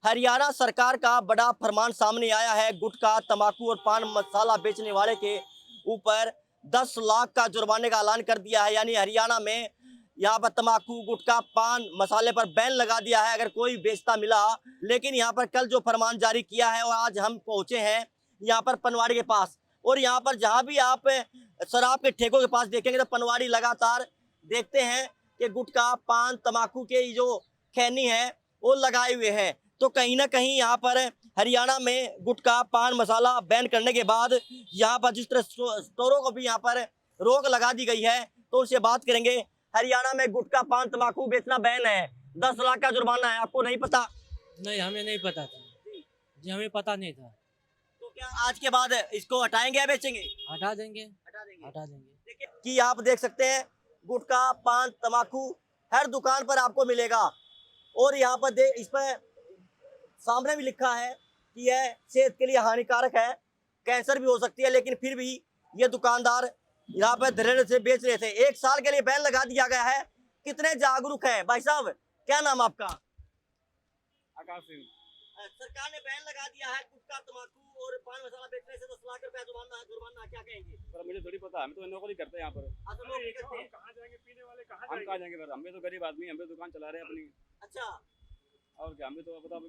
हरियाणा सरकार का बड़ा फरमान सामने आया है। गुटखा, तंबाकू और पान मसाला बेचने वाले के ऊपर 10 लाख का जुर्माने का ऐलान कर दिया है। यानी हरियाणा में यहाँ पर तंबाकू, गुटखा, पान मसाले पर बैन लगा दिया है अगर कोई बेचता मिला। लेकिन यहाँ पर कल जो फरमान जारी किया है और आज हम पहुंचे हैं यहाँ पर पनवाड़ी के पास, और यहाँ पर जहाँ भी आप शराब के ठेकों के पास देखेंगे तो पनवाड़ी लगातार देखते हैं कि गुटखा, पान, तंबाकू के जो खैनी है वो लगाए हुए हैं। तो कहीं ना कहीं यहाँ पर हरियाणा में गुटखा, पान मसाला बैन करने के बाद यहाँ पर जिस तरह स्टोरों को भी यहाँ पर रोक लगा दी गई है, तो उससे बात करेंगे। हरियाणा में गुटखा, पान, तंबाकू बेचना बैन है, 10 लाख का जुर्माना है, आपको नहीं पता? नहीं, हमें नहीं पता था जी, हमें पता नहीं था। तो क्या आज के बाद इसको हटाएंगे या बेचेंगे? हटा देंगे, हटा देंगे कि आप देख सकते हैं गुटखा, पान, तंबाकू हर दुकान पर आपको मिलेगा। और यहाँ पर इस पर सामने भी लिखा है कि यह सेहत के लिए हानिकारक है, कैंसर भी हो सकती है, लेकिन फिर भी ये दुकानदार यहाँ पर धैर्य से बेच रहे थे। 1 साल के लिए बैन लगा दिया गया है। कितने जागरूक है भाई साहब? क्या नाम आपका? आकाश सिंह। सरकार ने बैन लगा दिया है गुटखा, तंबाकू और पान मसाला बेचने से 10 लाख रुपया जुर्माना, क्या कहेंगे? पर मुझे थोड़ी पता, हम तो नौकरी करते हैं यहाँ पर। कहाँ जाएंगे पीने वाले? हम कहाँ जाएंगे फिर? हम भी तो गरीब आदमी, हम भी दुकान चला रहे हैं अपनी। अच्छा, और क्या, हम भी तो बताओ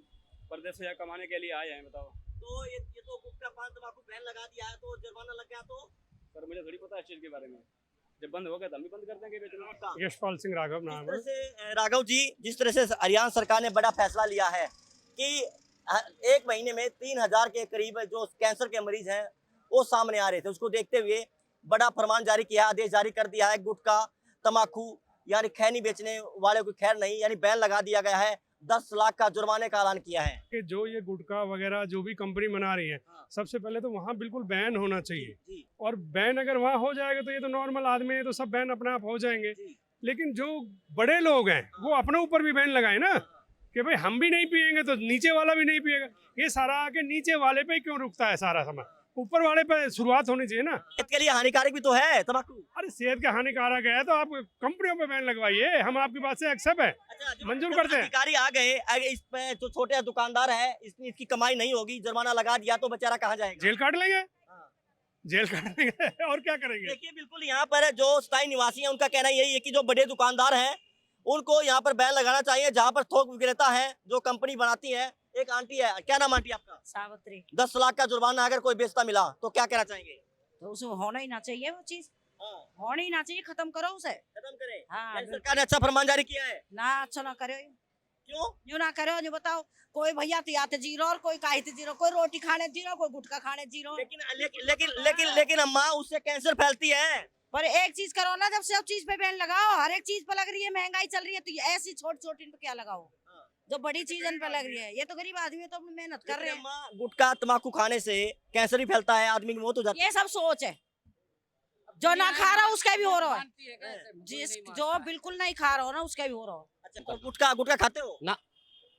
परदेश से यहाँ कमाने के लिए आए हैं, बताओ। तो ये तो गुटखा, पान, तंबाकू बैन लगा दिया है तो जुर्माना लग गया, तो पर मुझे थोड़ी पता है इस चीज के बारे में। जब बंद हो गया तो हम भी बंद कर देंगे बेचना। यशपाल सिंह राघव नाम है। राघव जी, जिस तरह से हरियाणा सरकार ने बड़ा फैसला लिया है कि 1 महीने में 3000 के करीब जो कैंसर के मरीज हैं वो सामने आ रहे थे, उसको देखते हुए बड़ा फरमान जारी किया, आदेश जारी कर दिया है। गुटखा, तंबाकू यानी खैनी बेचने वाले को खैर नहीं, यानी बैन लगा दिया गया है। 10 लाख का जुर्माने का ऐलान किया है कि जो ये गुटखा वगैरह जो भी कंपनी बना रही है, सबसे पहले तो वहाँ बिल्कुल बैन होना चाहिए। जी। और बैन अगर वहाँ हो जाएगा तो ये तो नॉर्मल आदमी है तो सब बैन अपने आप हो जाएंगे। लेकिन जो बड़े लोग हैं वो अपने ऊपर भी बैन लगाए ना कि भाई हम भी नहीं पिएंगे तो नीचे वाला भी नहीं पिएगा। ये सारा आके नीचे वाले पे क्यों रुकता है सारा समय? ऊपर वाले पे शुरुआत होनी चाहिए ना। सेहत के लिए हानिकारक भी तो है तंबाकू। अरे सेहत के हानिकारक है तो आप कंपनियों पे बैन लगवाइए, हम आपकी बात से एक्सेप्ट है, अच्छा, मंजूर करते हैं। अधिकारी आ गए, अगर इस पे जो छोटे दुकानदार है इसकी कमाई नहीं होगी, जुर्माना लगा दिया तो बेचारा कहाँ जाएगा? जेल काट लेंगे, जेल काट लेंगे और क्या करेंगे। देखिए, बिल्कुल यहाँ पर जो स्थायी निवासी हैं उनका कहना यही है कि जो बड़े दुकानदार हैं उनको यहाँ पर बैन लगाना चाहिए। जहाँ पर थोक विक्रेता है, जो कंपनी बनाती है, एक आंटी है, क्या नाम आंटी आपका? सावित्री। 10 लाख का जुर्माना अगर कोई बेचता मिला तो क्या कहना चाहेंगे? तो उसे होना ही ना चाहिए, वो चीज होना ही ना चाहिए, खत्म करो उसे। खत्म करे। हाँ, सरकार ने अच्छा फरमान जारी किया है। ना अच्छा ना करे, क्यों? यूँ ना करे। जो बताओ, कोई भैया तो जीरो और कोई काहे जीरो, कोई रोटी खाने जीरो, कोई गुटखा खाने जीरो। लेकिन अम्मा, उससे कैंसर फैलती है। पर एक चीज करो ना, जब सब चीज पे बैन लगाओ, हर एक चीज पे लग रही है, महंगाई चल रही है, तो ऐसी छोटी छोटी पे क्या लगाओ? जो बड़ी चीज इन पे लग रही है, ये तो गरीब आदमी है तो अपनी मेहनत कर रहे हैं। गुटखा, तंबाकू खाने से कैंसर भी फैलता है, आदमी की मौत हो जाती है। ये सब सोच है, जो ना खा रहा उसका भी हो रहा है, जिस जो बिल्कुल नहीं खा रहा हो ना उसका भी हो रहा हो। अच्छा, तो गुटखा खाते हो ना।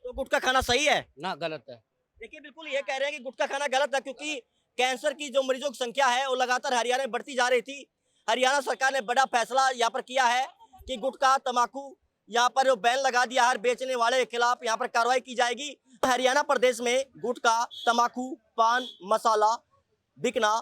तो गुटखा खाना सही है ना, गलत है। देखिए, बिल्कुल ये कह रहे हैं कि गुटखा खाना गलत है, क्योंकि कैंसर की जो मरीजों की संख्या है वो लगातार हरियाणा में बढ़ती जा रही थी। हरियाणा सरकार ने बड़ा फैसला यहाँ पर किया है कि गुटखा, तंबाकू यहाँ पर जो बैन लगा दिया है, बेचने वाले के खिलाफ यहाँ पर कार्रवाई की जाएगी। हरियाणा प्रदेश में गुटखा, तंबाकू, पान मसाला बिकना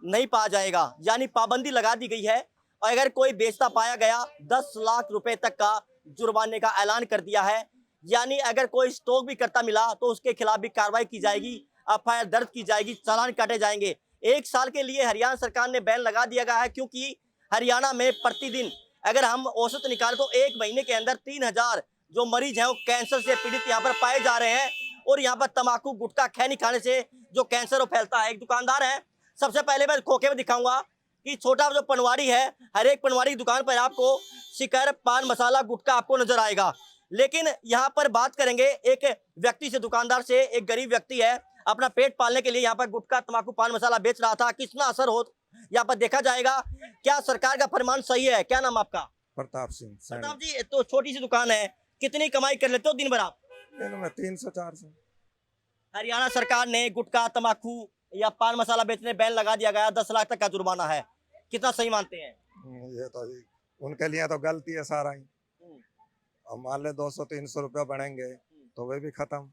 नहीं पाया जाएगा, यानी पाबंदी लगा दी गई है। और अगर कोई बेचता पाया गया 10 लाख रुपए तक का जुर्माने का ऐलान कर दिया है। यानी अगर कोई स्टॉक भी करता मिला तो उसके खिलाफ भी कार्रवाई की जाएगी, एफआईआर दर्ज की जाएगी, चालान काटे जाएंगे। 1 साल के लिए हरियाणा सरकार ने बैन लगा दिया गया है, क्योंकि हरियाणा में प्रतिदिन अगर हम औसत निकालें तो 1 महीने के अंदर 3000 जो मरीज हैं वो कैंसर से पीड़ित यहाँ पर पाए जा रहे हैं। और यहाँ पर तंबाकू, गुटखा, खैनी खाने से जो कैंसर वो फैलता है। एक दुकानदार है, सबसे पहले मैं खोखे में दिखाऊंगा कि छोटा जो पनवाड़ी है, हर एक पनवाड़ी की दुकान पर आपको शिकर, पान मसाला, गुटखा आपको नजर आएगा। लेकिन यहाँ पर बात करेंगे एक व्यक्ति से, दुकानदार से। एक गरीब व्यक्ति है, अपना पेट पालने के लिए यहाँ पर गुटखा, तंबाकू, पान मसाला बेच रहा था। कितना असर हो यहाँ पर देखा जाएगा। क्या सरकार का फरमान सही है? क्या नाम आपका? प्रताप सिंह। प्रताप जी, तो छोटी सी दुकान है, कितनी कमाई कर लेते हो दिन भर आप? दिन में 300-400। हरियाणा सरकार ने गुटखा, तंबाकू या पान मसाला बेचने बैन लगा दिया गया, 10 लाख तक का जुर्माना है, कितना सही मानते हैं? ये तो उनके लिए तो गलती है सारा ही। अब मान ले 200-300 रुपया बढ़ेंगे तो वे भी खत्म।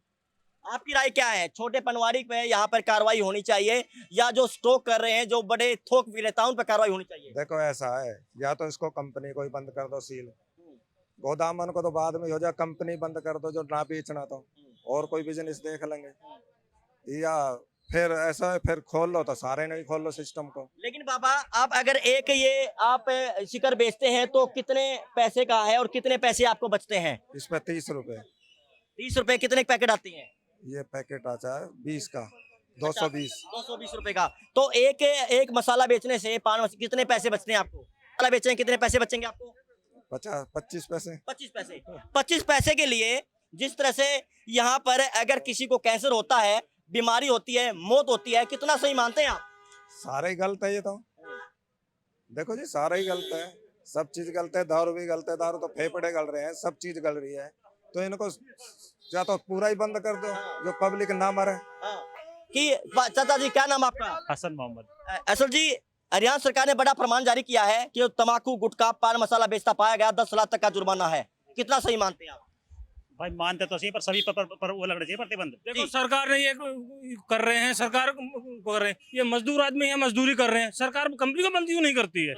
आपकी राय क्या है, छोटे पनवाड़ी पे यहाँ पर कार्रवाई होनी चाहिए या जो स्टॉक कर रहे हैं जो बड़े थोक विक्रेताओं पर कार्रवाई होनी चाहिए? देखो ऐसा है, या तो इसको कंपनी को ही बंद कर दो सील, गोदामन को तो बाद में हो जाए, कंपनी बंद कर दो जो ना बेचना, तो और कोई बिजनेस देख लेंगे, या फिर ऐसा है फिर खोल लो तो सारे नहीं खोल लो सिस्टम को। लेकिन बाबा आप अगर एक ये आप शिकर बेचते हैं तो कितने पैसे का है और कितने पैसे आपको बचते हैं? इस पे 30 रुपए, 30 रुपए कितने पैकेट आती हैं? ये पैकेट आता है 20 का, 220। 220 रुपए का। तो एक मसाला बेचने से कितने पैसे बचते हैं आपको? मसाला बेचने कितने पैसे बचेंगे आपको? 25 पैसे। 25 पैसे। 25 पैसे के लिए जिस तरह से यहाँ पर अगर किसी को कैंसर होता है, बीमारी होती है, मौत होती है, कितना सही मानते हैं आप? सारे ही गलत है ये तो। देखो जी सारा ही गलत है, सब चीज गलत है, दारू भी गलत है, दारू तो फेफड़े गल रहे हैं, सब चीज गल रही है, तो इनको या तो पूरा ही बंद कर दो जो पब्लिक ना मरे। कि चाचा जी क्या नाम आपका? हसन मोहम्मद। असल जी हरियाणा सरकार ने बड़ा फरमान जारी किया है कि तंबाकू गुटखा पान मसाला बेचता पाया गया 10 लाख तक का जुर्माना है, कितना सही मानते हैं आप? भाई मानते तो सही, पर सभी पर वो लगना चाहिए प्रतिबंध। देखो सरकार ने ये कर रहे हैं, सरकार कर रहे हैं, ये मजदूर आदमी है, मजदूरी कर रहे हैं, सरकार कंपनी को बंद क्यों नहीं करती है?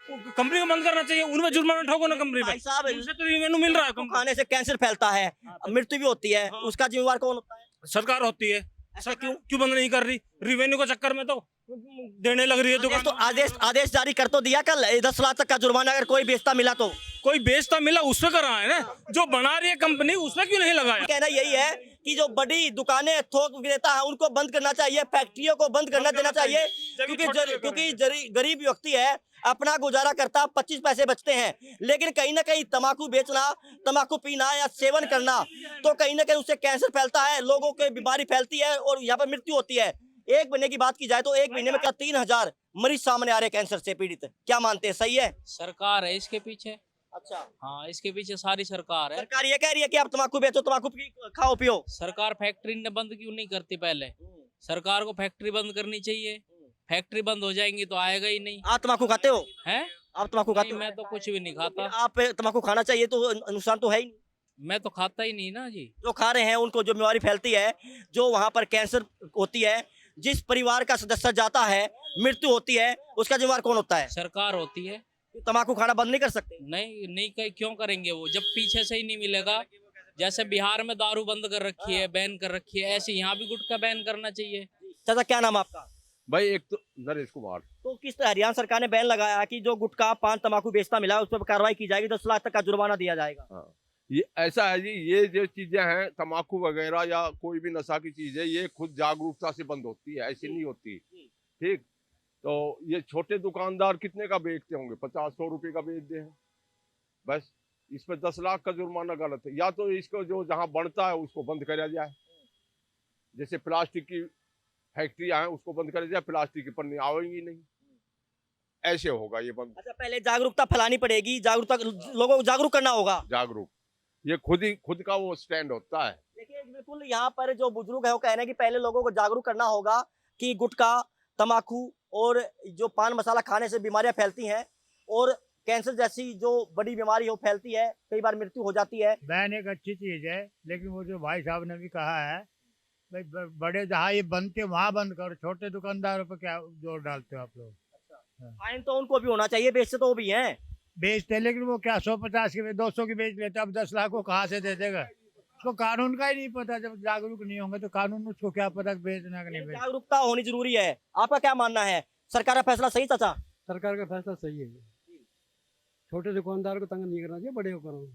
कंपनी को बंद करना चाहिए, उनमें जुर्माना ठोको ना कंपनी भाई साहब पे, तो रेवेन्यू मिल रहा है। खाने से कैंसर फैलता है, मृत्यु भी होती है, उसका जिम्मेवार कौन होता है? सरकार होती है, ऐसा क्यों? क्यों बंद नहीं कर रही? रेवेन्यू के चक्कर में तो देने लग रही है दुकान। तो आदेश जारी कर तो दिया कल 10 लाख तक का जुर्माना अगर कोई बेचता मिला तो। कोई बेचता मिला उस पे कर रहा है ना, जो बना रही है कंपनी उस पे क्यों नहीं लगाया? कहना यही है कि जो बड़ी दुकानें थोक विक्रेता है उनको बंद करना चाहिए, फैक्ट्रियों को बंद करना देना चाहिए, क्योंकि गरीब व्यक्ति है, अपना गुजारा करता, 25 पैसे बचते हैं, लेकिन कहीं ना कहीं तंबाकू बेचना, तंबाकू पीना या सेवन करना तो कहीं ना कहीं उससे कैंसर फैलता है, लोगों की बीमारी फैलती है और यहाँ पर मृत्यु होती है। एक महीने की बात की जाए तो एक महीने में 3000 मरीज सामने आ रहे हैं कैंसर से पीड़ित। क्या मानते हैं, सही है? सरकार है इसके पीछे। अच्छा, हाँ, इसके पीछे सारी सरकार है। सरकार ये कह रही है कि आप तंबाकू बेचो, तंबाकू खाओ पियो। सरकार फैक्ट्री ने बंद क्यों नहीं करती? पहले सरकार को फैक्ट्री बंद करनी चाहिए। फैक्ट्री बंद हो जाएंगी तो आएगा ही नहीं। आप तंबाकू खाते हो? हैं? आप तंबाकू खाते हो? मैं तो कुछ भी नहीं खाता। आप तंबाकू खाना चाहिए तो नुकसान तो है ही नहीं। मैं तो खाता ही नहीं ना जी। जो खा रहे हैं उनको जो बीमारी फैलती है, जो वहाँ पर कैंसर होती है, जिस परिवार का सदस्य जाता है, मृत्यु होती है, उसका जिम्मेवार कौन होता है? सरकार होती है। तंबाकू खाना बंद नहीं कर सकते? नहीं क्यों करेंगे वो, जब पीछे से ही नहीं मिलेगा। जैसे बिहार में दारू बंद कर रखी है, बैन कर रखी है, ऐसे यहाँ भी गुटखा बैन करना चाहिए। चाचा क्या नाम आपका? भाई एक तो नरेश कुमार। तो किस तरह हरियाणा सरकार ने बैन लगाया है कि जो गुटखा पान तंबाकू बेचता मिला उस पर कार्रवाई की जाएगी, 10 लाख तक का जुर्माना दिया जाएगा? हाँ, ये ऐसा है जी, ये जो चीजें हैं तंबाकू वगैरह या कोई भी नशा की चीज है, ये खुद जागरूकता से बंद होती है, ऐसी नहीं होती। ठीक, तो ये छोटे दुकानदार कितने का बेचते होंगे? 50-100 रुपए का बेचते हैं बस। इस पे 10 लाख का जुर्माना गलत है। या तो इसको जो जहाँ बनता है उसको बंद करा जाए, जैसे प्लास्टिक की फैक्ट्रियां हैं उसको बंद करा जाए, प्लास्टिक की पन्नी आवेंगी नहीं, ऐसे होगा ये बंद। अच्छा, पहले जागरूकता फैलानी पड़ेगी, जागरूकता, लोगों को जागरूक करना होगा। जागरूक, ये खुद का वो स्टैंड होता है। देखिए बिल्कुल यहाँ पर जो बुजुर्ग है वो कह रहे हैं कि पहले लोगों को जागरूक करना होगा कि गुटखा तंबाकू और जो पान मसाला खाने से बीमारियां फैलती हैं और कैंसर जैसी जो बड़ी बीमारी हो फैलती है, कई बार मृत्यु हो जाती है। बैन एक अच्छी चीज है, लेकिन वो जो भाई साहब ने भी कहा है भाई बड़े जहाँ ये बनते वहाँ बंद करो, छोटे दुकानदारों पर क्या जोर डालते हो आप लोग? फाइन तो उनको भी होना चाहिए, बेचते तो वो भी हैं। बेचते, लेकिन वो क्या 150 की 200 की बेच लेते, अब 10 लाख को कहाँ से दे देगा? उसको कानून का ही नहीं पता। जब जागरूक नहीं होंगे तो कानून उसको क्या पता बेचना कि नहीं बेचना। जागरूकता होनी जरूरी है। आपका क्या मानना है, सरकार का फैसला सही? चाचा सरकार का फैसला सही है, छोटे दुकानदार को तंग नहीं करना चाहिए, बड़े को करो।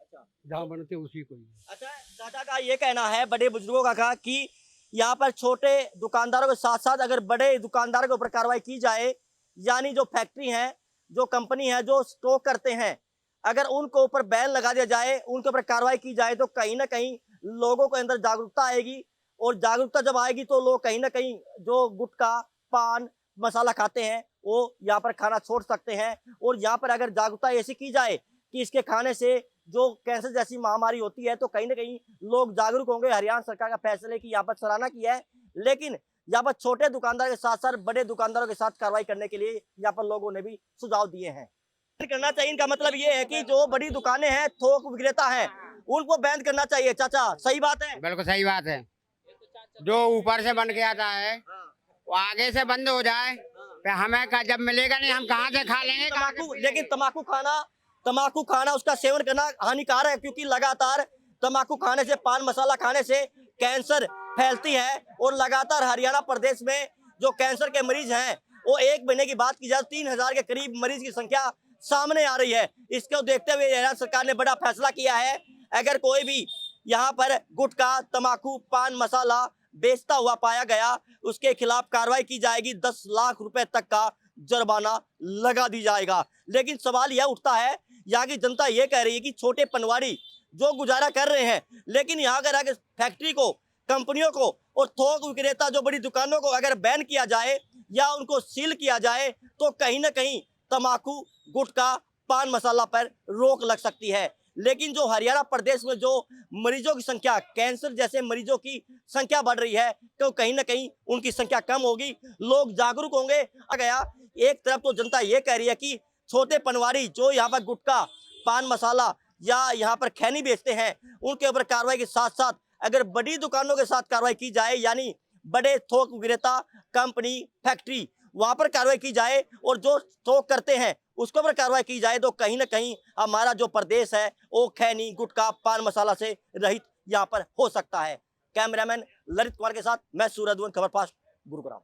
अच्छा, जहाँ बनते उसी को। अच्छा, चाचा का ये कहना है, बड़े बुजुर्गों का कहा कि यहाँ पर छोटे दुकानदारों के साथ साथ अगर बड़े दुकानदारों के ऊपर कार्रवाई की जाए, यानी जो फैक्ट्री है, जो कंपनी है, जो स्टॉक करते हैं, अगर उनको ऊपर बैन लगा दिया जाए, उनके ऊपर कार्रवाई की जाए तो कहीं ना कहीं लोगों के अंदर जागरूकता आएगी, और जागरूकता जब आएगी तो लोग कहीं ना कहीं जो गुटखा पान मसाला खाते हैं वो यहाँ पर खाना छोड़ सकते हैं। और यहाँ पर अगर जागरूकता ऐसी की जाए कि इसके खाने से जो कैंसर जैसी महामारी होती है तो कहीं ना कहीं लोग जागरूक होंगे। हरियाणा सरकार का फैसले की यहाँ पर सराहना की है, लेकिन यहाँ पर छोटे दुकानदार के साथ साथ बड़े दुकानदारों के साथ कार्रवाई करने के लिए यहाँ पर लोगों ने भी सुझाव दिए हैं। करना चाहिए, इनका मतलब ये है कि जो बड़ी दुकानें हैं, थोक विक्रेता है, उनको बैन करना चाहिए। चाचा सही बात है? बिल्कुल सही बात है। जो ऊपर से बन के आता है वो आगे से बंद हो जाए, फिर हमें जब मिलेगा नहीं हम कहाँ से खा लेंगे। लेकिन तम्बाकू खाना उसका सेवन करना हानिकारक है, क्योंकि लगातार तम्बाकू खाने से, पान मसाला खाने से कैंसर फैलती है। और लगातार हरियाणा प्रदेश में जो कैंसर के मरीज हैं वो एक महीने की बात की जाए 3000 के करीब मरीज की संख्या सामने आ रही है। इसको देखते हुए हरियाणा सरकार ने बड़ा फैसला किया है, अगर कोई भी यहाँ पर गुटखा, तम्बाकू, पान मसाला बेचता हुआ पाया गया उसके खिलाफ कार्रवाई की जाएगी, 10 लाख रुपए तक का जुर्माना लगा दी जाएगा। लेकिन सवाल यह उठता है, यहाँ की जनता ये कह रही है कि छोटे पनवाड़ी जो गुजारा कर रहे हैं, लेकिन यहाँ अगर फैक्ट्री को, कंपनियों को और थोक विक्रेता जो बड़ी दुकानों को अगर बैन किया जाए या उनको सील किया जाए तो कहीं ना कहीं तम्बाकू, गुटखा, पान मसाला पर रोक लग सकती है। लेकिन जो हरियाणा प्रदेश में जो मरीजों की संख्या, कैंसर जैसे मरीजों की संख्या बढ़ रही है, तो कहीं ना कहीं उनकी संख्या कम होगी, लोग जागरूक होंगे। गया एक तरफ तो जनता ये कह रही है कि छोटे पनवाड़ी जो यहाँ पर गुटखा, पान मसाला या यहाँ पर खैनी बेचते हैं उनके ऊपर कार्रवाई के साथ साथ अगर बड़ी दुकानों के साथ कार्रवाई की जाए, यानी बड़े थोक विक्रेता, कंपनी, फैक्ट्री, वहां पर कार्रवाई की जाए और जो थोक करते हैं उसके ऊपर कार्रवाई की जाए, तो कहीं ना कहीं हमारा जो प्रदेश है वो खैनी, गुटखा, पान मसाला से रहित यहाँ पर हो सकता है। कैमरामैन ललित कुमार के साथ मैं सूरज, खबर फास्ट, गुरुग्राम।